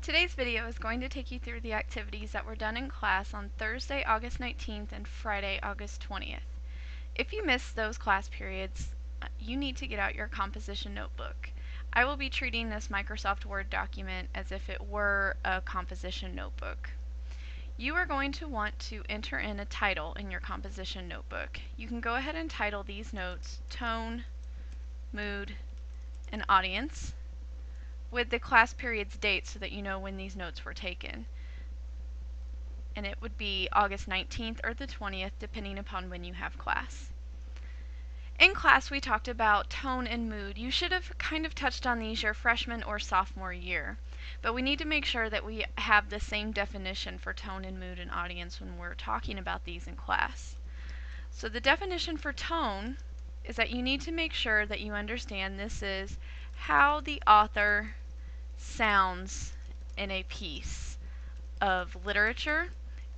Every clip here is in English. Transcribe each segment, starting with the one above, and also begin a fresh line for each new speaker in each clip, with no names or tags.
Today's video is going to take you through the activities that were done in class on Thursday, August 19th and Friday, August 20th. If you missed those class periods, you need to get out your composition notebook. I will be treating this Microsoft Word document as if it were a composition notebook. You are going to want to enter in a title in your composition notebook. You can go ahead and title these notes Tone, Mood, and Audience, with the class period's date so that you know when these notes were taken. And it would be August 19th or the 20th, depending upon when you have class. In class, we talked about tone and mood. You should have kind of touched on these your freshman or sophomore year, but we need to make sure that we have the same definition for tone and mood and audience when we're talking about these in class. So the definition for tone is that you need to make sure that you understand this is how the author sounds in a piece of literature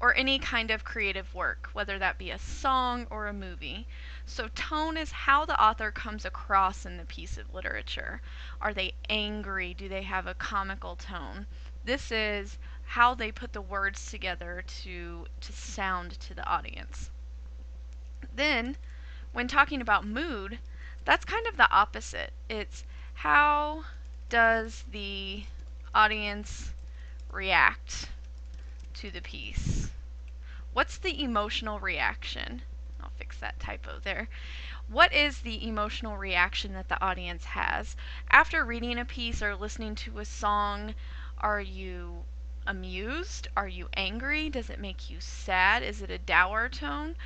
or any kind of creative work, whether that be a song or a movie. So tone is how the author comes across in the piece of literature. Are they angry? Do they have a comical tone? This is how they put the words together to sound to the audience. Then, when talking about mood, that's kind of the opposite. It's how does the audience react to the piece? What's the emotional reaction? I'll fix that typo there. What is the emotional reaction that the audience has? After reading a piece or listening to a song, are you amused? Are you angry? Does it make you sad? Is it a dour tone?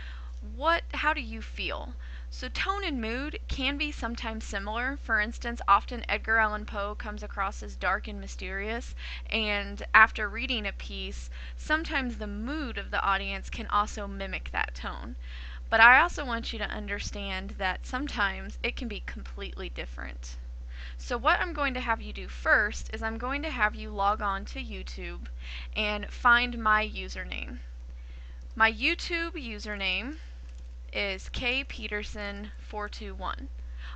How do you feel? So tone and mood can be sometimes similar. For instance, often Edgar Allan Poe comes across as dark and mysterious, and after reading a piece, sometimes the mood of the audience can also mimic that tone. But I also want you to understand that sometimes it can be completely different. So what I'm going to have you do first is I'm going to have you log on to YouTube and find my username. My YouTube username is kpeterson421.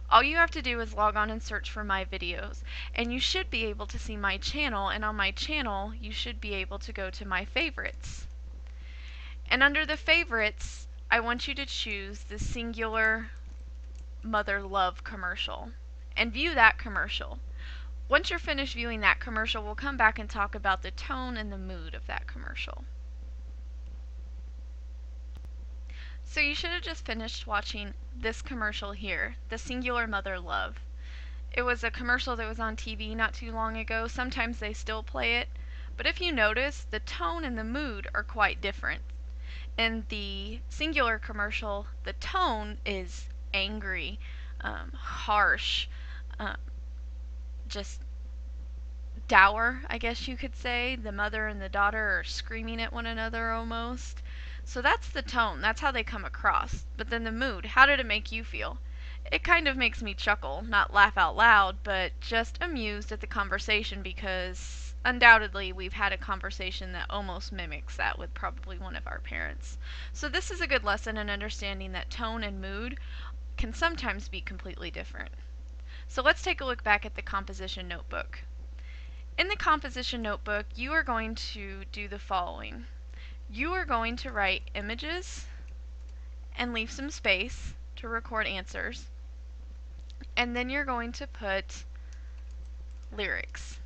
All you have to do is log on and search for my videos, and you should be able to see my channel, and on my channel you should be able to go to my favorites. And under the favorites, I want you to choose the singular mother love commercial and view that commercial. Once you're finished viewing that commercial, we'll come back and talk about the tone and the mood of that commercial. So you should have just finished watching this commercial here, the singular mother love. It was a commercial that was on TV not too long ago. Sometimes they still play it, but if you notice, the tone and the mood are quite different. In the singular commercial, the tone is angry, harsh, just dour, I guess you could say. The mother and the daughter are screaming at one another almost. So that's the tone, that's how they come across. But then the mood, how did it make you feel? It kind of makes me chuckle, not laugh out loud, but just amused at the conversation because undoubtedly we've had a conversation that almost mimics that with probably one of our parents. So this is a good lesson in understanding that tone and mood can sometimes be completely different. So let's take a look back at the composition notebook. In the composition notebook, you are going to do the following. You are going to write images and leave some space to record answers, and then you're going to put lyrics.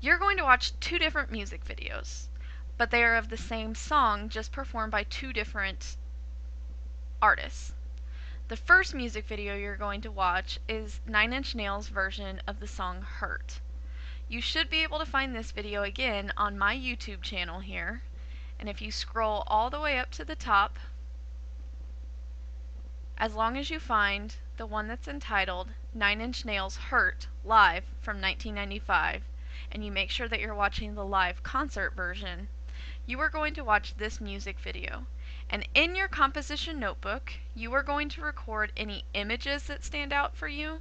You're going to watch two different music videos, but they are of the same song, just performed by two different artists. The first music video you're going to watch is 9 Inch Nails' version of the song Hurt. You should be able to find this video again on my YouTube channel here. And if you scroll all the way up to the top, as long as you find the one that's entitled 9 Inch Nails' Hurt Live from 1995, and you make sure that you're watching the live concert version, you are going to watch this music video. And in your composition notebook, you are going to record any images that stand out for you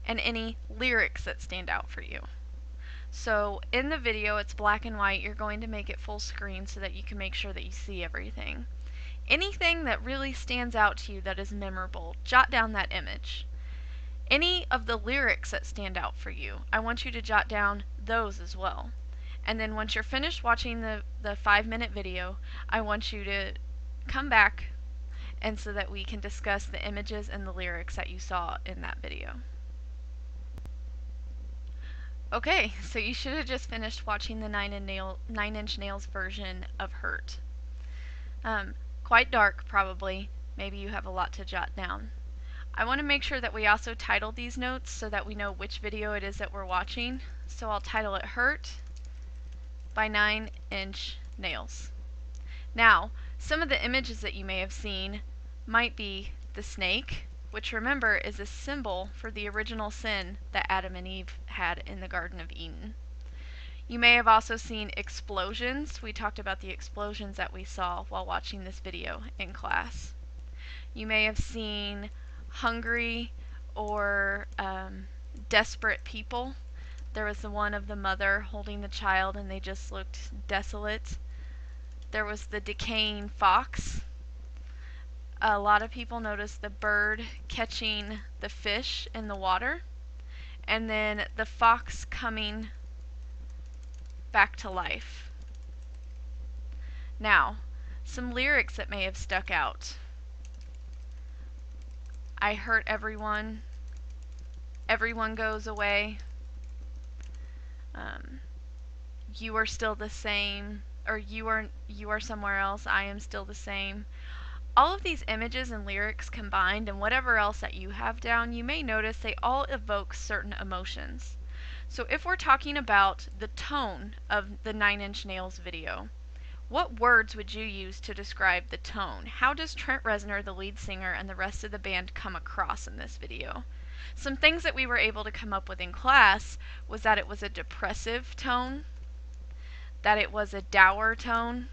and any lyrics that stand out for you. So in the video, it's black and white. You're going to make it full screen so that you can make sure that you see everything. Anything that really stands out to you that is memorable, jot down that image. Any of the lyrics that stand out for you, I want you to jot down those as well. And then once you're finished watching the 5-minute video, I want you to come back and so that we can discuss the images and the lyrics that you saw in that video. Okay, so you should have just finished watching the 9-Inch Nails version of Hurt. Quite dark, probably. Maybe you have a lot to jot down. I want to make sure that we also title these notes so that we know which video it is that we're watching. So I'll title it Hurt by 9-Inch Nails. Now, some of the images that you may have seen might be the snake, which remember is a symbol for the original sin that Adam and Eve had in the Garden of Eden. You may have also seen explosions. We talked about the explosions that we saw while watching this video in class. You may have seen hungry or desperate people. There was the one of the mother holding the child and they just looked desolate. There was the decaying fox. A lot of people noticed the bird catching the fish in the water, and then the fox coming back to life. Now, some lyrics that may have stuck out. I hurt everyone. Everyone goes away. You are still the same, or you are somewhere else. I am still the same. All of these images and lyrics combined, and whatever else that you have down, you may notice they all evoke certain emotions. So if we're talking about the tone of the 9-Inch Nails video, what words would you use to describe the tone? How does Trent Reznor, the lead singer, and the rest of the band come across in this video? Some things that we were able to come up with in class was that it was a depressive tone, that it was a dour tone,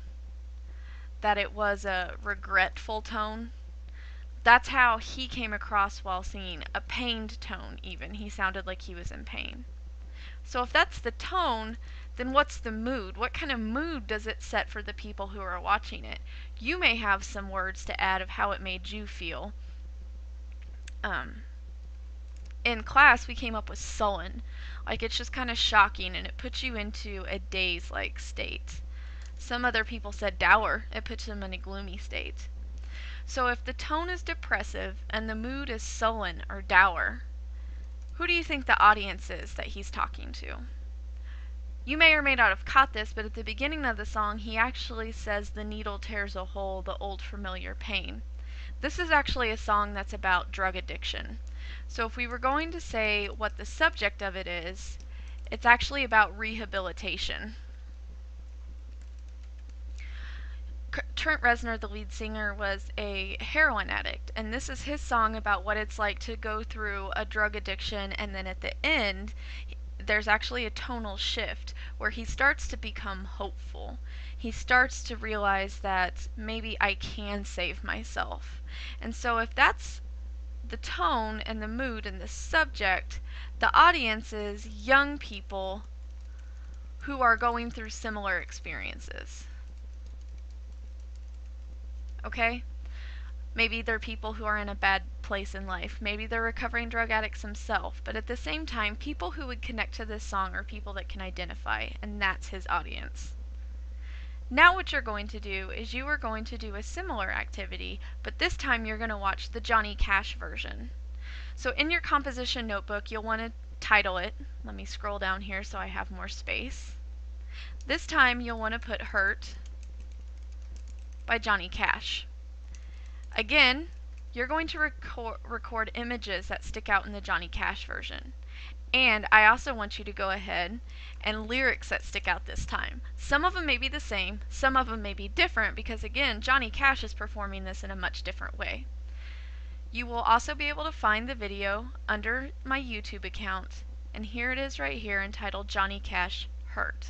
that it was a regretful tone. That's how he came across while singing. A pained tone even. He sounded like he was in pain. So if that's the tone, then what's the mood? What kind of mood does it set for the people who are watching it? You may have some words to add of how it made you feel. In class, we came up with sullen. Like, it's just kind of shocking, and it puts you into a daze-like state. Some other people said dour. It puts them in a gloomy state. So if the tone is depressive and the mood is sullen or dour, who do you think the audience is that he's talking to? You may or may not have caught this, but at the beginning of the song, he actually says, "The needle tears a hole, the old familiar pain." This is actually a song that's about drug addiction. So if we were going to say what the subject of it is, it's actually about rehabilitation. Trent Reznor, the lead singer, was a heroin addict, and this is his song about what it's like to go through a drug addiction, and then at the end, there's actually a tonal shift where he starts to become hopeful. He starts to realize that maybe I can save myself. And so if that's the tone and the mood and the subject, the audience is young people who are going through similar experiences. Okay? Maybe they're people who are in a bad place in life. Maybe they're recovering drug addicts themselves. But at the same time, people who would connect to this song are people that can identify, and that's his audience. Now what you're going to do is you are going to do a similar activity, but this time you're going to watch the Johnny Cash version. So in your composition notebook, you'll want to title it. Let me scroll down here so I have more space. This time you'll want to put Hurt by Johnny Cash. Again, you're going to record images that stick out in the Johnny Cash version. And I also want you to go ahead and lyrics that stick out this time. Some of them may be the same, some of them may be different, because again, Johnny Cash is performing this in a much different way. You will also be able to find the video under my YouTube account, and here it is right here entitled Johnny Cash Hurt.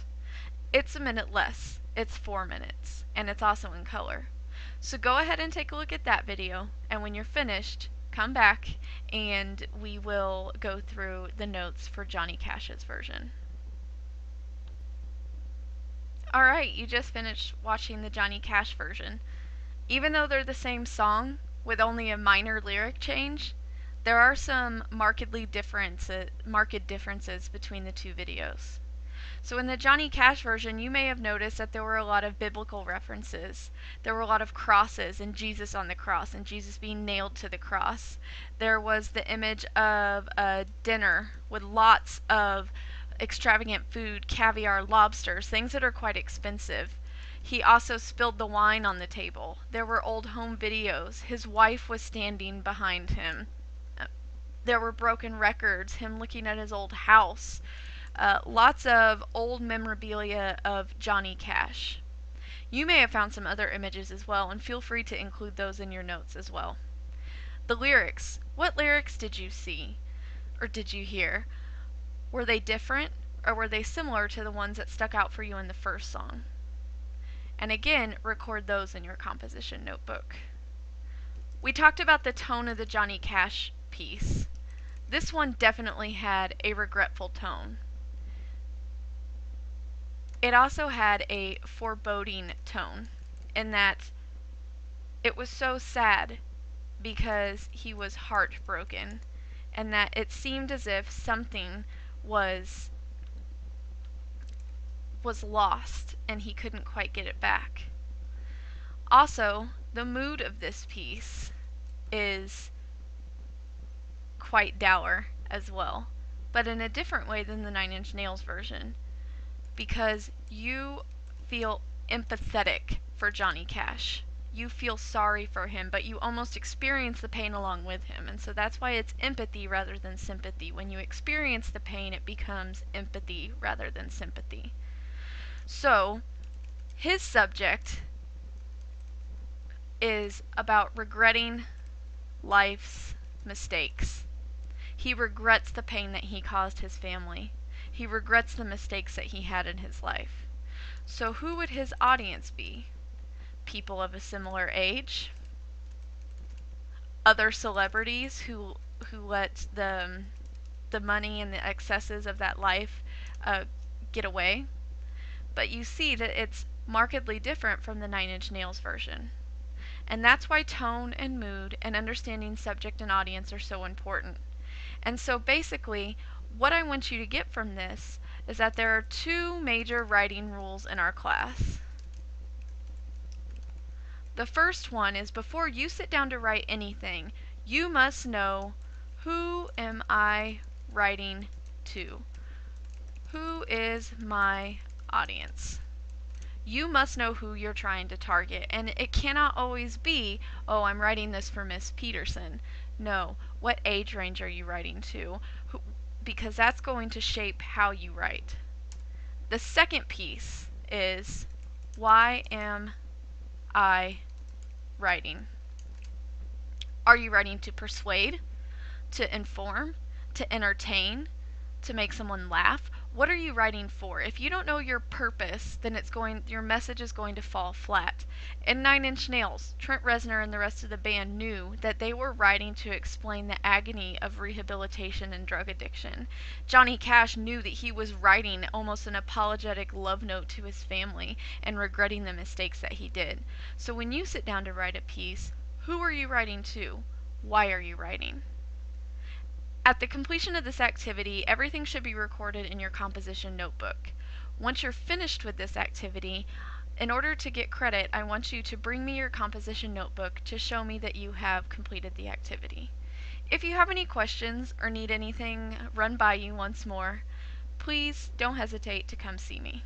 It's a minute less. It's 4 minutes, and it's also in color. So go ahead and take a look at that video, and when you're finished, come back and we will go through the notes for Johnny Cash's version. Alright, you just finished watching the Johnny Cash version. Even though they're the same song, with only a minor lyric change, there are some marked differences between the two videos. So in the Johnny Cash version, you may have noticed that there were a lot of biblical references. There were a lot of crosses and Jesus on the cross and Jesus being nailed to the cross. There was the image of a dinner with lots of extravagant food, caviar, lobsters, things that are quite expensive. He also spilled the wine on the table. There were old home videos. His wife was standing behind him. There were broken records, him looking at his old house. Lots of old memorabilia of Johnny Cash. You may have found some other images as well, and feel free to include those in your notes as well. The lyrics. What lyrics did you see? Or did you hear? Were they different, or were they similar to the ones that stuck out for you in the first song? And again, record those in your composition notebook. We talked about the tone of the Johnny Cash piece. This one definitely had a regretful tone. It also had a foreboding tone in that it was so sad because he was heartbroken, and that it seemed as if something was lost and he couldn't quite get it back. Also, the mood of this piece is quite dour as well, but in a different way than the Nine Inch Nails version, because you feel empathetic for Johnny Cash. You feel sorry for him, but you almost experience the pain along with him, and so that's why it's empathy rather than sympathy. When you experience the pain, it becomes empathy rather than sympathy. So, his subject is about regretting life's mistakes. He regrets the pain that he caused his family. He regrets the mistakes that he had in his life. So who would his audience be? People of a similar age? Other celebrities who let the money and the excesses of that life get away? But you see that it's markedly different from the Nine Inch Nails version. And that's why tone and mood and understanding subject and audience are so important. And so basically, what I want you to get from this is that there are two major writing rules in our class. The first one is, before you sit down to write anything, you must know, who am I writing to? Who is my audience? You must know who you're trying to target, and it cannot always be, oh, I'm writing this for Miss Peterson. No, what age range are you writing to? Because that's going to shape how you write. The second piece is, why am I writing? Are you writing to persuade, to inform, to entertain, to make someone laugh? What are you writing for? If you don't know your purpose, then your message is going to fall flat. In Nine Inch Nails, Trent Reznor and the rest of the band knew that they were writing to explain the agony of rehabilitation and drug addiction. Johnny Cash knew that he was writing almost an apologetic love note to his family and regretting the mistakes that he did. So when you sit down to write a piece, who are you writing to? Why are you writing? At the completion of this activity, everything should be recorded in your composition notebook. Once you're finished with this activity, in order to get credit, I want you to bring me your composition notebook to show me that you have completed the activity. If you have any questions or need anything run by you once more, please don't hesitate to come see me.